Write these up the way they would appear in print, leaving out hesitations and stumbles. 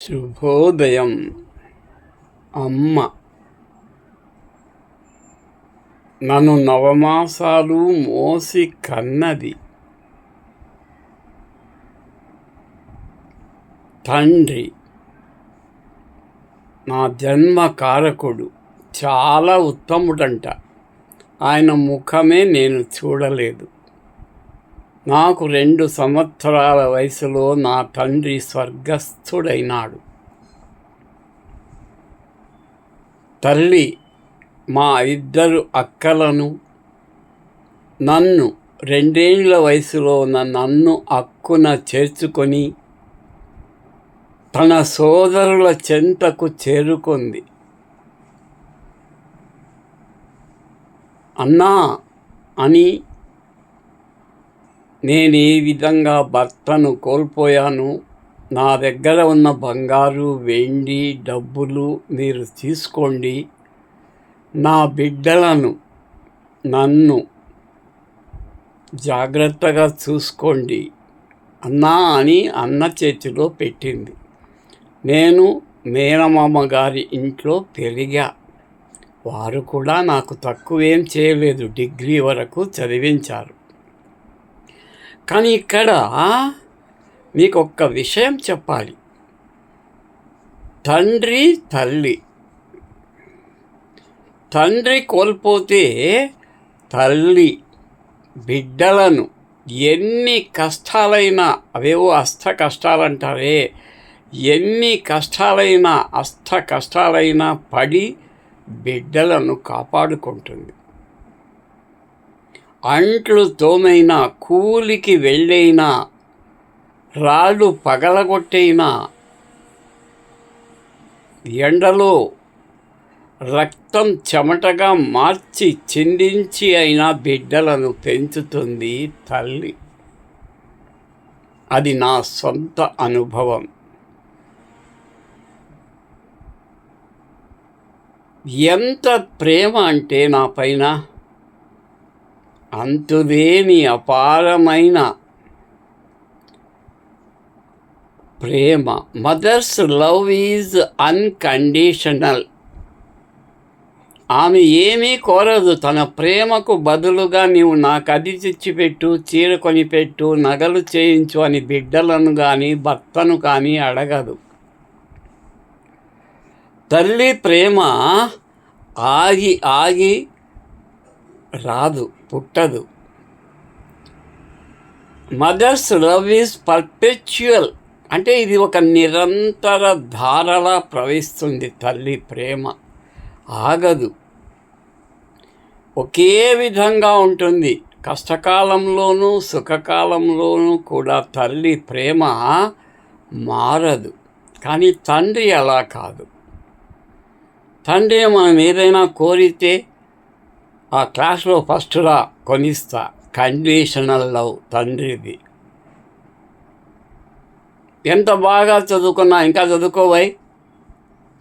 శుభోదయం. అమ్మ నన్ను నవమాసాలు మోసి కన్నది. తండ్రి నా జన్మ కారకుడు, చాలా ఉత్తముడంట. ఆయన ముఖమే నేను చూడలేదు. నాకు 2 సంవత్సరాల వయసులో నా తండ్రి స్వర్గస్థుడైనాడు. తల్లి మా 2 అక్కలను, నన్ను 2 ఏళ్ల వయసులో నన్ను అక్కున చేర్చుకొని తన సోదరుల చెంతకు చేరుకుంది. అన్నా అని నేను ఏ విధంగా భర్తను కోల్పోయాను, నా దగ్గర ఉన్న బంగారు, వెండి, డబ్బులు మీరు తీసుకోండి, నా బిడ్డలను, నన్ను జాగ్రత్తగా చూసుకోండి అన్నా అని అన్న చేతిలో పెట్టింది. నేను మేనమామ గారి ఇంట్లో పెరిగా. వారు కూడా నాకు తక్కువేం చేయలేదు, డిగ్రీ వరకు చదివించారు. కానీ ఇక్కడ మీకు ఒక్క విషయం చెప్పాలి. తండ్రి కోల్పోతే తల్లి బిడ్డలను ఎన్ని కష్టాలైనా, అవేవో కష్టాలంటారే, ఎన్ని కష్టాలైనా కష్టాలైనా పడి బిడ్డలను కాపాడుకుంటుంది. అంట్లు తోమైనా, కూలికి వెళ్ళైనా, రాళ్ళు పగలగొట్టైనా, ఎండలో రక్తం చెమటగా మార్చి చిందించి అయినా బిడ్డలను పెంచుతుంది తల్లి. అది నా సొంత అనుభవం. ఎంత ప్రేమ అంటే నా పైన, అంతులేని అపారమైన ప్రేమ. Mother's love is unconditional. ఆమె ఏమీ కోరదు. తన ప్రేమకు బదులుగా నీవు నాకు అది తెచ్చిపెట్టు, చీర కొనిపెట్టు, నగలు చేయించు అని బిడ్డలను కానీ భర్తను కానీ అడగదు. తల్లి ప్రేమ ఆగి రాదు, పుట్టదు. Mother's love is perpetual. అంటే ఇది ఒక నిరంతర ధారలా ప్రవహిస్తుంది. తల్లి ప్రేమ ఆగదు, ఒకే విధంగా ఉంటుంది. కష్టకాలంలోనూ సుఖకాలంలోనూ కూడా తల్లి ప్రేమ మారదు. కానీ తండ్రి అలా కాదు. తండ్రి మనం ఏదైనా కోరితే ఆ క్లాస్లో ఫస్ట్ రా, కొనిస్తా. కండిషనల్ లవ్ తండ్రిది. ఎంత బాగా చదువుకున్నా ఇంకా చదువుకోవై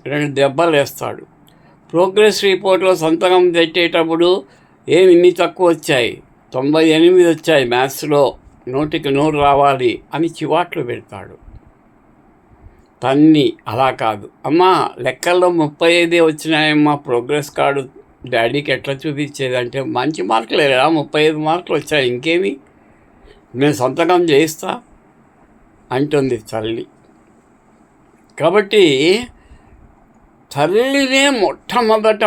2 దెబ్బలు వేస్తాడు. ప్రోగ్రెస్ రిపోర్ట్లో సంతకం పెట్టేటప్పుడు ఇన్ని తక్కువ వచ్చాయి, 98 వచ్చాయి మ్యాథ్స్లో, 100కి 100 రావాలి అని చివాట్లు పెడతాడు. తన్ని అలా కాదు. అమ్మా లెక్కల్లో 35 వచ్చినాయమ్మా, ప్రోగ్రెస్ కార్డు డాడీకి ఎట్లా చూపించేది అంటే, మంచి మార్కులే కదా, 35 మార్కులు వచ్చాయి, ఇంకేమి, నేను సంతకం చేయిస్తా అంటుంది తల్లి. కాబట్టి తల్లినే మొట్టమొదట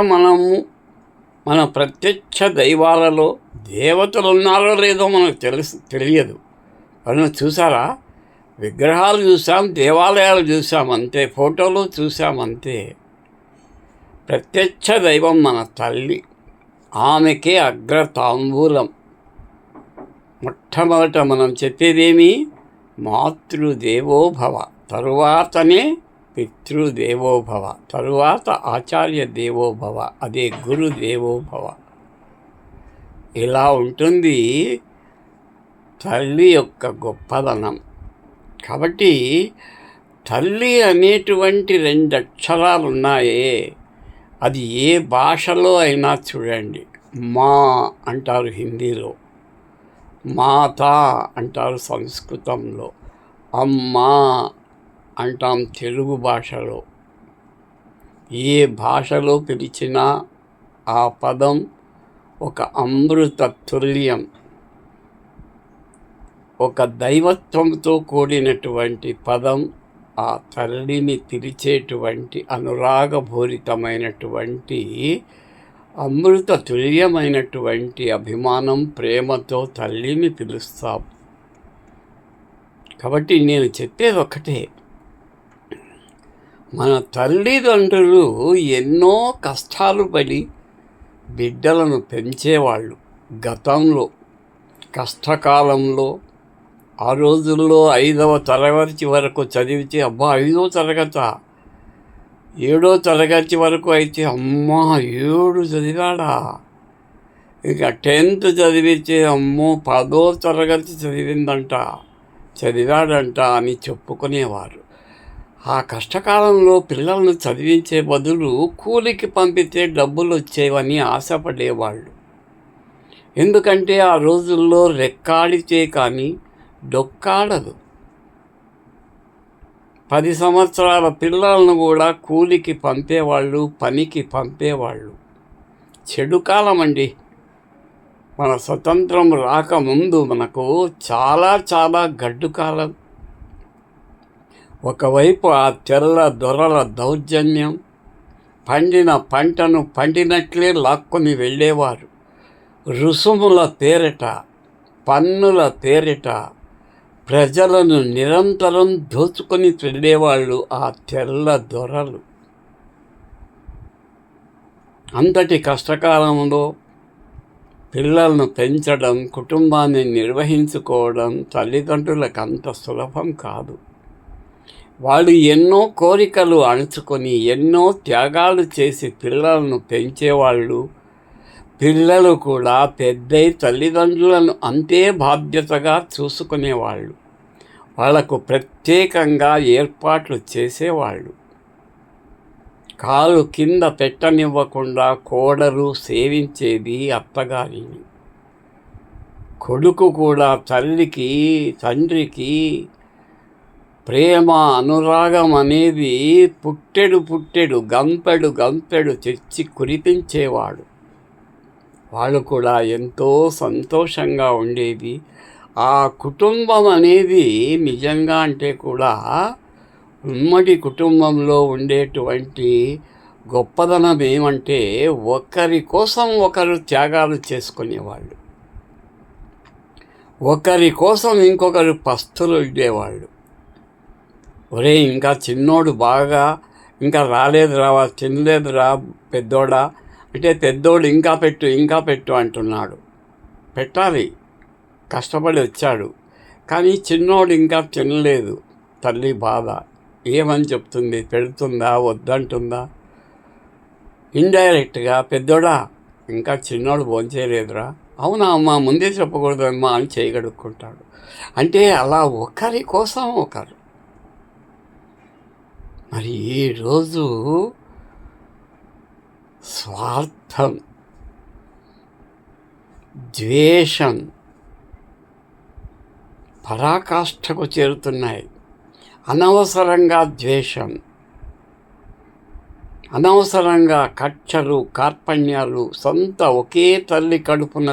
మన ప్రత్యక్ష దైవాలలో దేవతలు ఉన్నారో లేదో మనకు తెలియదు. మనం చూసారా, విగ్రహాలు చూసాం, దేవాలయాలు చూసాం అంతే, ఫోటోలు చూసాం అంతే. ప్రత్యక్ష దైవం మన తల్లి. ఆమెకే అగ్రతాంబూలం. మొట్టమొదట మనం చెప్పేదేమి, మాతృదేవోభవ, తరువాతనే పితృదేవోభవ, తరువాత ఆచార్య దేవోభవ, అదే గురుదేవోభవ. ఇలా ఉంటుంది తల్లి యొక్క గొప్పదనం. కాబట్టి తల్లి అనేటువంటి 2 అక్షరాలు ఉన్నాయే, అది ఏ భాషలో అయినా చూడండి. మా అంటారు హిందీలో, మాత అంటారు సంస్కృతంలో, అమ్మ అంటాం తెలుగు భాషలో. ఏ భాషలో పిలిచినా ఆ పదం ఒక అమృత తుల్యం, ఒక దైవత్వంతో కూడినటువంటి పదం. ఆ తల్లిని పిలిచేటువంటి అనురాగభూరితమైనటువంటి అమృత తుల్యమైనటువంటి అభిమానం, ప్రేమతో తల్లిని పిలుస్తాం. కాబట్టి నేను చెప్పేది ఒకటే, మన తల్లిదండ్రులు ఎన్నో కష్టాలు పడి బిడ్డలను పెంచేవాళ్ళు. గతంలో కష్టకాలంలో ఆ రోజుల్లో 5వ తరగతి వరకు చదివితే అబ్బా 5వ తరగతా, 7వ తరగతి వరకు అయితే అమ్మా 7 చదివాడా, ఇక 10th చదివితే అమ్మో 10వ తరగతి చదివాడంట అని చెప్పుకునేవారు. ఆ కష్టకాలంలో పిల్లలను చదివించే బదులు కూలికి పంపితే డబ్బులు వచ్చేవని ఆశపడేవాళ్ళు. ఎందుకంటే ఆ రోజుల్లో రెక్కాడితే కానీ డొక్కాడదు. 10 సంవత్సరాల పిల్లలను కూడా కూలికి పంపేవాళ్ళు, పనికి పంపేవాళ్ళు. చెడు కాలం అండి. మన స్వతంత్రం రాకముందు మనకు చాలా చాలా గడ్డు కాలం. ఒకవైపు ఆ తెల్ల దొరల దౌర్జన్యం, పండిన పంటను పండినట్లే లాక్కొని వెళ్ళేవారు. రుసుముల పేరిట, పన్నుల పేరిట ప్రజలను నిరంతరం దోచుకొని వెళ్ళేవాళ్ళు ఆ తెల్ల దొరలు. అంతటి కష్టకాలంలో పిల్లలను పెంచడం, కుటుంబాన్ని నిర్వహించుకోవడం తల్లిదండ్రులకు అంత సులభం కాదు. వాళ్ళు ఎన్నో కోరికలు అణుచుకొని ఎన్నో త్యాగాలు చేసి పిల్లలను పెంచేవాళ్ళు. పిల్లలు కూడా పెద్దయి తల్లిదండ్రులను అంతే బాధ్యతగా చూసుకునేవాళ్ళు. వాళ్లకు ప్రత్యేకంగా ఏర్పాట్లు చేసేవాళ్ళు. కాలు కింద పెట్టనివ్వకుండా కోడలు సేవించేది అత్తగారిని. కొడుకు కూడా తల్లికి, తండ్రికి ప్రేమ, అనురాగం అనేది పుట్టెడు గంపెడు తెచ్చి కురిపించేవాడు. వాళ్ళు కూడా ఎంతో సంతోషంగా ఉండేది. ఆ కుటుంబం అనేది నిజంగా అంటే కూడా ఉమ్మడి కుటుంబంలో ఉండేటువంటి గొప్పదనం ఏమంటే ఒకరి కోసం ఒకరు త్యాగాలు చేసుకునేవాళ్ళు. ఒకరి కోసం ఇంకొకరు పస్తులు ఉండేవాళ్ళు. ఒరే ఇంకా చిన్నోడు బాగా ఇంకా తినలేదురా పెద్దోడా అంటే పెద్దోడు ఇంకా పెట్టు అంటున్నాడు. పెట్టాలి, కష్టపడి వచ్చాడు. కానీ చిన్నోడు ఇంకా తినలేదు. తల్లి బాధ ఏమని చెప్తుంది? పెడుతుందా, వద్దంటుందా? ఇండైరెక్ట్గా పెద్దోడా ఇంకా చిన్నోడు భోంచేయలేదురా, అవునా అమ్మా ముందే చెప్పకూడదమ్మా అని చేయగడుక్కుంటాడు. అంటే అలా ఒకరి కోసం ఒకరు. మరి ఈరోజు స్వార్థం, ద్వేషం పరాకాష్ఠకు చేరుతున్నాయి. అనవసరంగా ద్వేషం, అనవసరంగా కక్షలు, కార్పణ్యాలు. సొంత ఒకే తల్లి కడుపున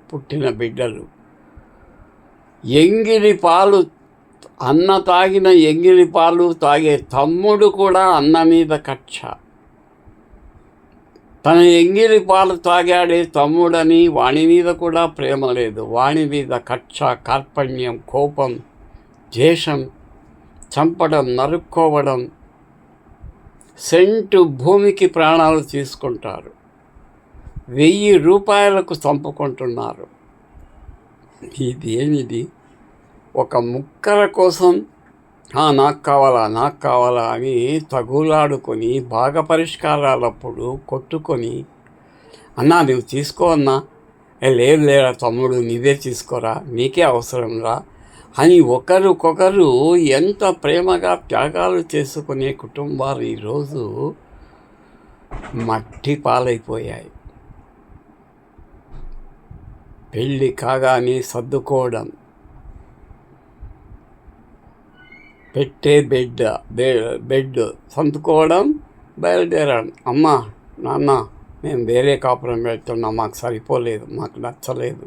పుట్టిన బిడ్డలు ఎంగిలి పాలు అన్న తాగిన ఎంగిలి పాలు తాగే తమ్ముడు కూడా అన్న మీద కక్ష. తన ఎంగిలి పాలు తాగాడే తమ్ముడని వాని మీద కూడా ప్రేమ లేదు. వాని మీద కక్ష, కార్పణ్యం, కోపం, ద్వేషం, చంపడం, నరుక్కోవడం, సెంటు భూమికి ప్రాణాలు తీసుకుంటారు. 1000 రూపాయలకు చంపుకుంటున్నారు. ఇదేమిది? ఒక ముక్కల కోసం నాకు కావాలా అని తగులాడుకొని బాగా పరిష్కారాలప్పుడు కొట్టుకొని, అన్నా నువ్వు తీసుకో అన్నా, లేదు లేరా తమ్ముడు నీవే తీసుకోరా, నీకే అవసరంరా అని ఒకరికొకరు ఎంత ప్రేమగా త్యాగాలు చేసుకునే కుటుంబాలు ఈరోజు మట్టి పాలైపోయాయి. పెళ్ళి కాగానే సర్దుకోవడం, పెట్టే బెడ్ సంతుకోవడం, బయలుదేరాను. అమ్మ, నాన్న, మేము వేరే కాపురం వెళ్తున్నాం, మాకు సరిపోలేదు, మాకు నచ్చలేదు,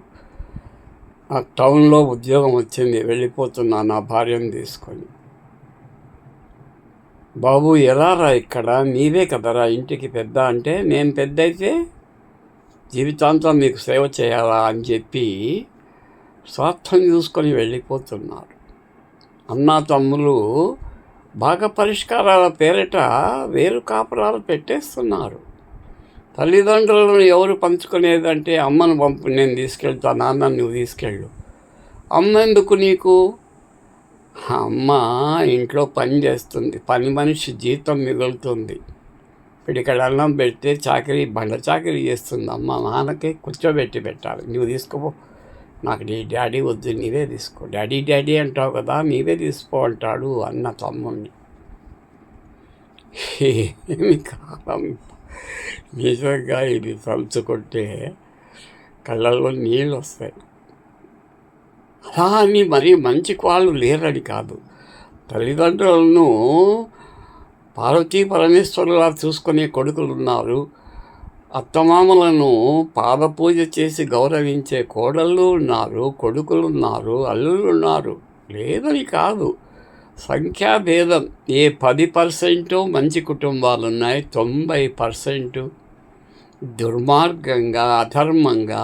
నాకు టౌన్లో ఉద్యోగం వచ్చింది, వెళ్ళిపోతున్నా నా భార్యను తీసుకొని. బాబు ఎలా రా, ఇక్కడ నీవే కదరా ఇంటికి పెద్ద అంటే, నేను పెద్ద అయితే జీవితాంతం మీకు సేవ చేయాలా అని చెప్పి స్వార్థం చూసుకొని వెళ్ళిపోతున్నారు. అన్నా తమ్ములు బాగా పరిష్కారాల పేరిట వేరు కాపురాలు పెట్టేస్తున్నారు. తల్లిదండ్రులను ఎవరు పంచుకునేదంటే, అమ్మను పంపు, నేను తీసుకెళ్తా, నాన్న నువ్వు తీసుకెళ్ళు. అమ్మ ఎందుకు నీకు? అమ్మ ఇంట్లో పని చేస్తుంది, పని మనిషి జీతం మిగులుతుంది, ఇక్కడ అన్నం పెడితే చాకరీ, బండ చాకరీ చేస్తుంది. అమ్మ నాన్నకి కూర్చోబెట్టి పెట్టాలి, నువ్వు తీసుకోపో, నాకు నీ డాడీ వద్దు, నీవే తీసుకో, డాడీ డాడీ అంటావు కదా, నీవే తీసుకో అంటాడు అన్న తమ్ముడిని. ఏమి కాలం నిజంగా, ఇది తలుచుకుంటే కళ్ళల్లో నీళ్ళు వస్తాయి. అలా అని మరీ మంచి వాళ్ళు లేరని కాదు, తల్లిదండ్రులను పార్వతీ పరమేశ్వరులా చూసుకునే కొడుకులు ఉన్నారు, అత్తమామలను పాదపూజ చేసి గౌరవించే కోడళ్ళు ఉన్నారు, కొడుకులు ఉన్నారు, అల్లుళ్ళు ఉన్నారు, లేదని కాదు. సంఖ్యాభేదం, ఏ 10% మంచి కుటుంబాలు ఉన్నాయి, 90% దుర్మార్గంగా, అధర్మంగా,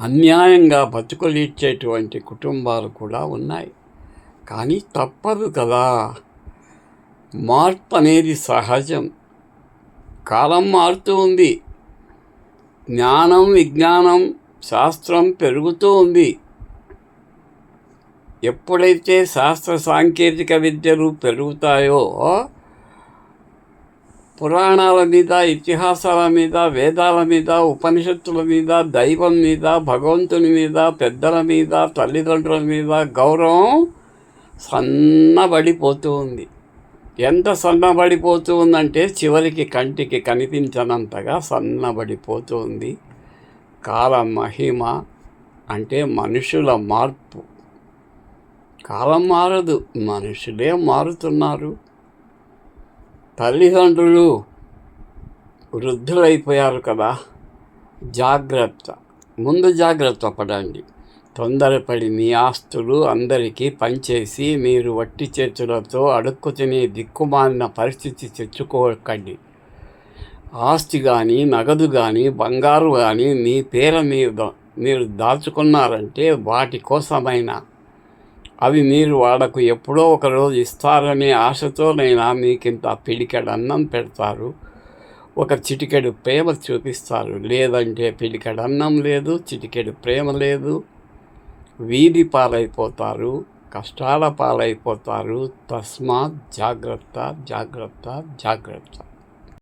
అన్యాయంగా బతుకులిచ్చేటువంటి కుటుంబాలు కూడా ఉన్నాయి. కానీ తప్పదు కదా, మార్పు అనేది సహజం. కాలం మారుతూ ఉంది, జ్ఞానం, విజ్ఞానం, శాస్త్రం పెరుగుతూ ఉంది. ఎప్పుడైతే శాస్త్ర సాంకేతిక విద్యలు పెరుగుతాయో, పురాణాల మీద, ఇతిహాసాల మీద, వేదాల మీద, ఉపనిషత్తుల మీద, దైవం మీద, భగవంతుని మీద, పెద్దల మీద, తల్లిదండ్రుల మీద గౌరవం సన్నబడిపోతూ ఉంది. ఎంత సన్నబడిపోతూ ఉందంటే చివరికి కంటికి కనిపించనంతగా సన్నబడిపోతూ ఉంది. కాల మహిమ అంటే మనుషుల మార్పు. కాలం మారదు, మనుషులే మారుతున్నారు. తల్లిదండ్రులు వృద్ధులైపోయారు కదా, జాగ్రత్త, ముందు జాగ్రత్త పడండి. తొందరపడి మీ ఆస్తులు అందరికీ పనిచేసి మీరు వట్టి చేతులతో అడుక్కు తినే దిక్కుమాలిన పరిస్థితి తెచ్చుకోకండి. ఆస్తి కానీ, నగదు కానీ, బంగారు కానీ మీ పేరు మీద మీరు దాచుకున్నారంటే వాటి కోసమైనా, అవి మీరు వాళ్ళకు ఎప్పుడో ఒకరోజు ఇస్తారనే ఆశతోనైనా మీకింత పిడికెడు అన్నం పెడతారు, ఒక చిటికెడు ప్రేమ చూపిస్తారు. లేదంటే పిడికెడు అన్నం లేదు, చిటికెడు ప్రేమ లేదు, వీధి పాలైపోతారు, కష్టాల పాలైపోతారు. తస్మాత్ జాగ్రత్త, జాగ్రత్త, జాగ్రత్త.